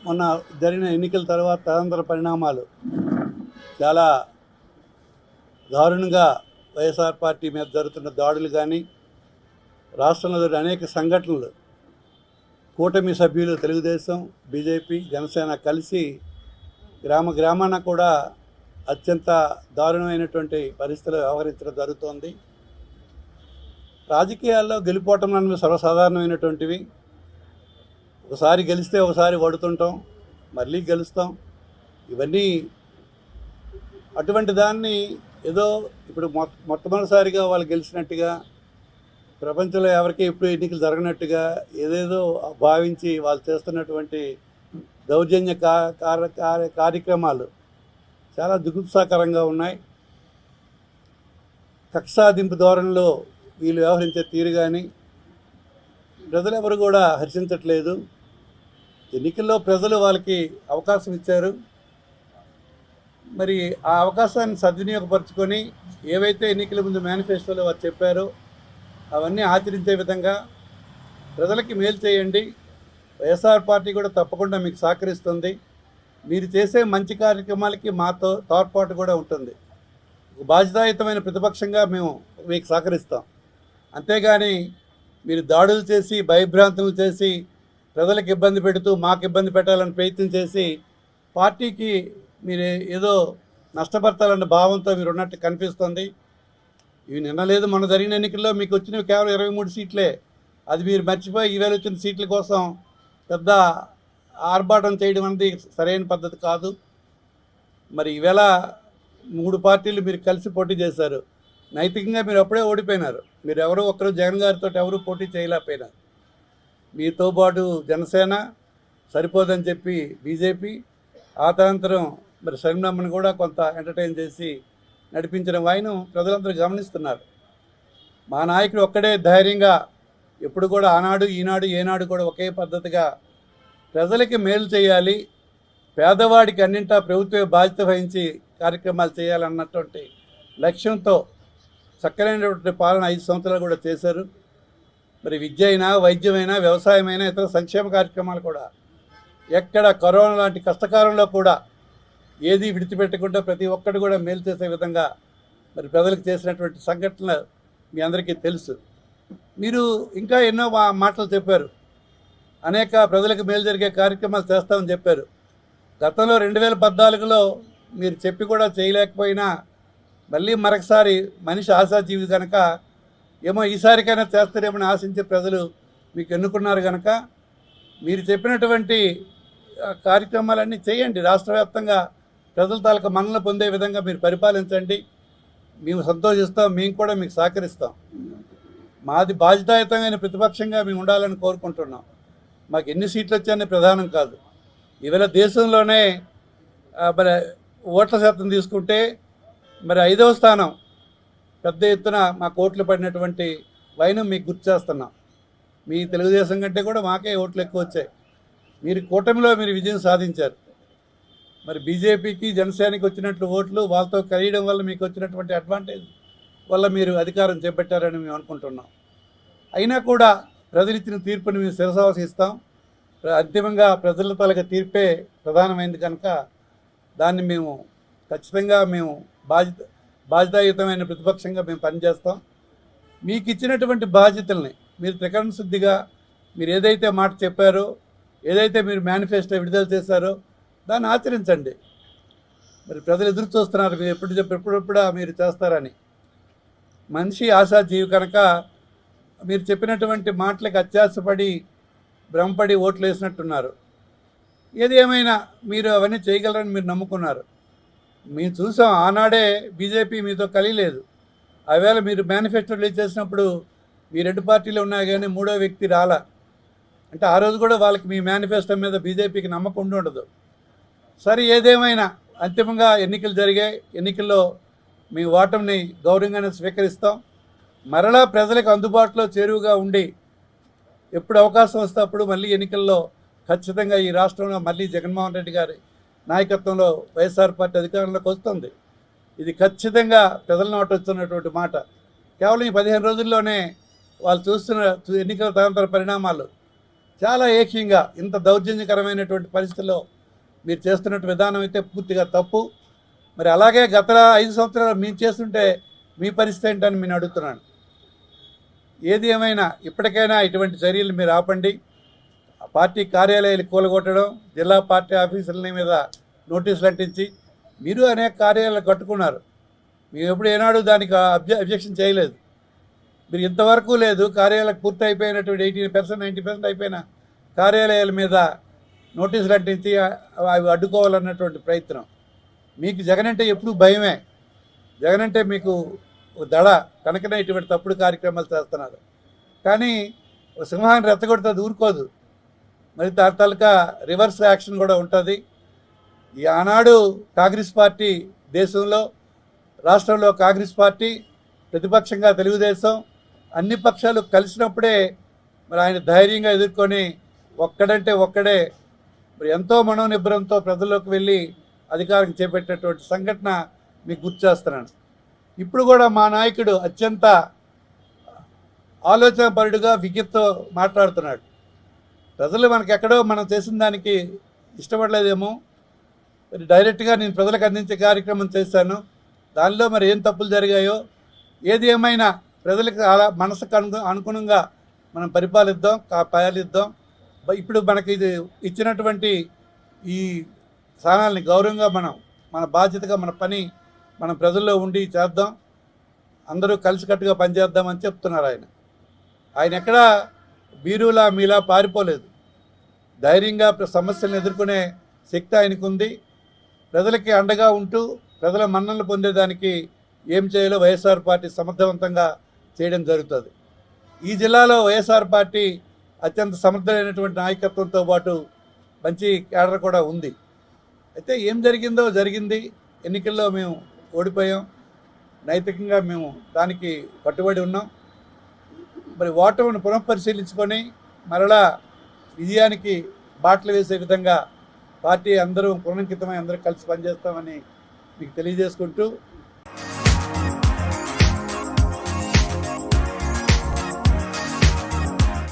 మొన్న జరిగిన ఎన్నికల తర్వాత తదనంతర పరిణామాలు చాలా దారుణంగా వైఎస్ఆర్ పార్టీ మీద జరుగుతున్న దాడులు కానీ, రాష్ట్రంలో జరిగిన అనేక సంఘటనలు, కూటమి సభ్యులు తెలుగుదేశం, బీజేపీ, జనసేన కలిసి గ్రామాన కూడా అత్యంత దారుణమైనటువంటి పరిస్థితులు వ్యవహరించడం జరుగుతోంది. రాజకీయాల్లో గెలుపోవటం అన్నవి సర్వసాధారణమైనటువంటివి. ఒకసారి గెలిస్తే ఒకసారి ఓడుతుంటాం, మళ్ళీ గెలుస్తాం. ఇవన్నీ అటువంటి దాన్ని ఏదో ఇప్పుడు మొట్టమొదటిసారిగా వాళ్ళు గెలిచినట్టుగా, ప్రపంచంలో ఎవరికి ఎప్పుడు ఎన్నికలు జరగనట్టుగా ఏదేదో భావించి వాళ్ళు చేస్తున్నటువంటి దౌర్జన్య కార్యక్రమాలు చాలా దుగుప్సాకరంగా ఉన్నాయి. కక్షాదింపు ధోరణిలో వీళ్ళు వ్యవహరించే తీరు కానీ ప్రజలెవరు కూడా హర్షించట్లేదు. ఎన్నికల్లో ప్రజలు వాళ్ళకి అవకాశం ఇచ్చారు. మరి ఆ అవకాశాన్ని సద్వినియోగపరుచుకొని ఏవైతే ఎన్నికల ముందు మేనిఫెస్టోలో వారు చెప్పారో అవన్నీ ఆచరించే విధంగా ప్రజలకి మేలు చేయండి. వైఎస్ఆర్ పార్టీ కూడా తప్పకుండా మీకు సహకరిస్తుంది. మీరు చేసే మంచి కార్యక్రమాలకి మాతో తోడ్పాటు కూడా ఉంటుంది. బాధ్యతాయుతమైన ప్రతిపక్షంగా మేము మీకు సహకరిస్తాం. అంతేగాని మీరు దాడులు చేసి, భయభ్రాంతులు చేసి, ప్రజలకు ఇబ్బంది పెడుతూ మాకు ఇబ్బంది పెట్టాలని ప్రయత్నం చేసి పార్టీకి మీరు ఏదో నష్టపరచాలన్న భావంతో మీరు ఉన్నట్టు కనిపిస్తుంది. ఇవి నిన్న లేదు మొన్న జరిగిన ఎన్నికల్లో మీకు వచ్చినవి కేవలం 23 సీట్లే. అది మీరు మర్చిపోయి ఈవేళ వచ్చిన సీట్ల కోసం పెద్ద ఆర్భాటం చేయడం అనేది సరైన పద్ధతి కాదు. మరి ఈవేళ 3 పార్టీలు మీరు కలిసి పోటీ చేశారు. నైతికంగా మీరు అప్పుడే ఓడిపోయినారు. మీరు ఎవరో ఒక్కరు జగన్ గారితో ఎవరు పోటీ చేయలేకపోయినారు. మీతో పాటు జనసేన సరిపోదని చెప్పి బీజేపీ, ఆ తదనంతరం మరి శర్మిలమ్మను కూడా కొంత ఎంటర్టైన్ చేసి నడిపించిన వాయిను ప్రజలందరూ గమనిస్తున్నారు. మా నాయకుడు ఒక్కడే ధైర్యంగా ఎప్పుడు కూడా ఆనాడు ఈనాడు ఏనాడు కూడా ఒకే పద్ధతిగా ప్రజలకి మేలు చేయాలి, పేదవాడికి అన్నింటా ప్రభుత్వ బాధ్యత వహించి కార్యక్రమాలు చేయాలన్నటువంటి లక్ష్యంతో చక్కనైనటువంటి పాలన 5 సంవత్సరాలు కూడా చేశారు. మరి విద్య అయినా, వైద్యమైనా, వ్యవసాయమైనా, ఇతర సంక్షేమ కార్యక్రమాలు కూడా ఎక్కడ కరోనా లాంటి కష్టకాలంలో కూడా ఏది విడిచిపెట్టకుండా ప్రతి ఒక్కటి కూడా మేలు చేసే విధంగా మరి ప్రజలకు చేసినటువంటి సంఘటనలు మీ అందరికీ తెలుసు. మీరు ఇంకా ఎన్నో మాటలు చెప్పారు. అనేక ప్రజలకు మేలు జరిగే కార్యక్రమాలు చేస్తామని చెప్పారు. గతంలో 2014లో మీరు చెప్పి కూడా చేయలేకపోయినా మళ్ళీ మరొకసారి మనిషి ఆశాజీవి కనుక ఏమో ఈసారికైనా చేస్తారేమని ఆశించే ప్రజలు మీకు ఎన్నుకున్నారు కనుక మీరు చెప్పినటువంటి కార్యక్రమాలన్నీ చేయండి. రాష్ట్ర వ్యాప్తంగా ప్రజల తాలూకా మన్నన పొందే విధంగా మీరు పరిపాలించండి. మేము సంతోషిస్తాం, మేము కూడా మీకు సహకరిస్తాం. మాది బాధ్యతాయుతమైన ప్రతిపక్షంగా మేము ఉండాలని కోరుకుంటున్నాం. మాకు ఎన్ని సీట్లు వచ్చాయని ప్రధానం కాదు. ఈవేళ దేశంలోనే మరి ఓట్ల శాతం తీసుకుంటే మరి 5వ స్థానం పెద్ద ఎత్తున మాకు ఓట్లు పడినటువంటి వైనం మీకు గుర్తు చేస్తున్నాం. మీ తెలుగుదేశం కంటే కూడా మాకే ఓట్లు ఎక్కువ వచ్చాయి. మీరు కూటమిలో మీరు విజయం సాధించారు. మరి బీజేపీకి, జనసేనకి వచ్చినట్లు ఓట్లు వాళ్ళతో కలియడం వల్ల మీకు వచ్చినటువంటి అడ్వాంటేజ్ వల్ల మీరు అధికారం చేపట్టారని మేము అనుకుంటున్నాం. అయినా కూడా ప్రజలు ఇచ్చిన తీర్పుని మేము శిరసావహిస్తాం. అంతిమంగా ప్రజల తాలూకా తీర్పే ప్రధానమైంది కనుక దాన్ని మేము ఖచ్చితంగా మేము బాధ్యతాయుతమైన ప్రతిపక్షంగా మేము పనిచేస్తాం. మీకు ఇచ్చినటువంటి బాధ్యతల్ని మీరు త్రికరణ శుద్ధిగా మీరు ఏదైతే మాట చెప్పారో, ఏదైతే మీరు మేనిఫెస్టో విడుదల చేశారో దాన్ని ఆచరించండి. మరి ప్రజలు ఎదురు చూస్తున్నారు మీరు ఎప్పుడెప్పుడా మీరు చేస్తారని. మనిషి ఆశాజీవి కనుక మీరు చెప్పినటువంటి మాటలకు అత్యాశపడి భ్రమపడి ఓట్లు వేసినట్టున్నారు. ఏది ఏమైనా మీరు అవన్నీ చేయగలరని మీరు నమ్ముకున్నారు. మేము చూసాం ఆనాడే బీజేపీ మీతో కలియలేదు. ఆవేళ మీరు మేనిఫెస్టో రిలీజ్ చేసినప్పుడు మీ 2 పార్టీలు ఉన్నాయి కానీ 3వ వ్యక్తి రాలా. అంటే ఆ రోజు కూడా వాళ్ళకి మీ మేనిఫెస్టో మీద బీజేపీకి నమ్మకం ఉండదు. సరే ఏదేమైనా అంతిమంగా ఎన్నికలు జరిగాయి. ఎన్నికల్లో మీ ఓటమిని గౌరవంగానే స్వీకరిస్తాం. మరలా ప్రజలకు అందుబాటులో చేరువుగా ఉండి ఎప్పుడు అవకాశం వస్తే అప్పుడు మళ్ళీ ఎన్నికల్లో ఖచ్చితంగా ఈ రాష్ట్రంలో మళ్ళీ జగన్మోహన్ రెడ్డి గారి నాయకత్వంలో వైఎస్ఆర్ పార్టీ అధికారంలోకి వస్తుంది. ఇది ఖచ్చితంగా ప్రజల నోట వస్తున్నటువంటి మాట. కేవలం ఈ 15 రోజుల్లోనే వాళ్ళు చూస్తున్న ఎన్నికల తదనంతర పరిణామాలు చాలా ఏకీయంగా ఇంత దౌర్జన్యకరమైనటువంటి పరిస్థితుల్లో మీరు చేస్తున్నట్టు విధానం అయితే పూర్తిగా తప్పు. మరి అలాగే గత 5 సంవత్సరాలు మేము చేస్తుంటే మీ పరిస్థితి ఏంటని నేను అడుగుతున్నాను. ఏది ఏమైనా ఇప్పటికైనా ఇటువంటి చర్యలు మీరు ఆపండి. పార్టీ కార్యాలయాలు కూలగొట్టడం, జిల్లా పార్టీ ఆఫీసుల మీద నోటీసులు అంటించి మీరు అనేక కార్యాలయాలు కట్టుకున్నారు. మేము ఎప్పుడు ఏనాడు దానికి అబ్జెక్షన్ చేయలేదు. మీరు ఇంతవరకు లేదు. కార్యాలయాలకు పూర్తి అయిపోయినటువంటి 80% 90% అయిపోయిన కార్యాలయాల మీద నోటీసులు అంటించి అవి అడ్డుకోవాలన్నటువంటి ప్రయత్నం. మీకు జగన్ అంటే ఎప్పుడు భయమే. జగన్ అంటే మీకు దడ కనుకనే ఇటువంటి తప్పుడు కార్యక్రమాలు చేస్తున్నారు. కానీ సింహాన్ని రెచ్చగొడుతుంది, ఊరుకోదు. మరి తాలూకా రివర్స్ యాక్షన్ కూడా ఉంటుంది. ఈ ఆనాడు కాంగ్రెస్ పార్టీ దేశంలో, రాష్ట్రంలో కాంగ్రెస్ పార్టీ, ప్రతిపక్షంగా తెలుగుదేశం, అన్ని పక్షాలు కలిసినప్పుడే మరి ఆయన ధైర్యంగా ఎదుర్కొని ఒక్కడంటే ఒక్కడే మరి ఎంతో మనోనిబ్బరంతో ప్రజల్లోకి వెళ్ళి అధికారం చేపట్టినటువంటి సంఘటన మీకు గుర్తు చేస్తున్నాను. ఇప్పుడు కూడా మా నాయకుడు అత్యంత ఆలోచనపరుడుగా విజ్ఞప్తితో మాట్లాడుతున్నాడు. ప్రజలు మనకెక్కడో మనం చేసిన దానికి ఇష్టపడలేదేమో, మరి డైరెక్ట్గా నేను ప్రజలకు అందించే కార్యక్రమం చేశాను, దానిలో మరి ఏం తప్పులు జరిగాయో, ఏది ఏమైనా ప్రజలకు అలా మనసుకు అనుగుణంగా మనం పరిపాలిద్దాం. ఇప్పుడు మనకి ఇది ఇచ్చినటువంటి ఈ స్థానాలని గౌరవంగా మన బాధ్యతగా మన పని మనం ప్రజల్లో ఉండి చేద్దాం, అందరూ కలిసికట్టుగా పనిచేద్దామని చెప్తున్నారు ఆయన. ఆయన ఎక్కడా బీరులా మీలా పారిపోలేదు. ధైర్యంగా సమస్యలను ఎదుర్కొనే శక్తి ఆయనకు ఉంది. ప్రజలకి అండగా ఉంటూ ప్రజల మన్ననలు పొందేదానికి ఏం చేయాలో వైఎస్ఆర్ పార్టీ సమర్థవంతంగా చేయడం జరుగుతుంది. ఈ జిల్లాలో వైఎస్ఆర్ పార్టీ అత్యంత సమర్థమైనటువంటి నాయకత్వంతో పాటు మంచి కేడర్ కూడా ఉంది. అయితే ఏం జరిగిందో జరిగింది. ఎన్నికల్లో మేము ఓడిపోయాం. నైతికంగా మేము దానికి కట్టుబడి ఉన్నాం. మరి ఓటమిని పునఃపరిశీలించుకొని మరలా విజయానికి బాటలు వేసే విధంగా పార్టీ అందరూ పునరంకితమై అందరూ కలిసి పనిచేస్తామని మీకు తెలియజేసుకుంటూ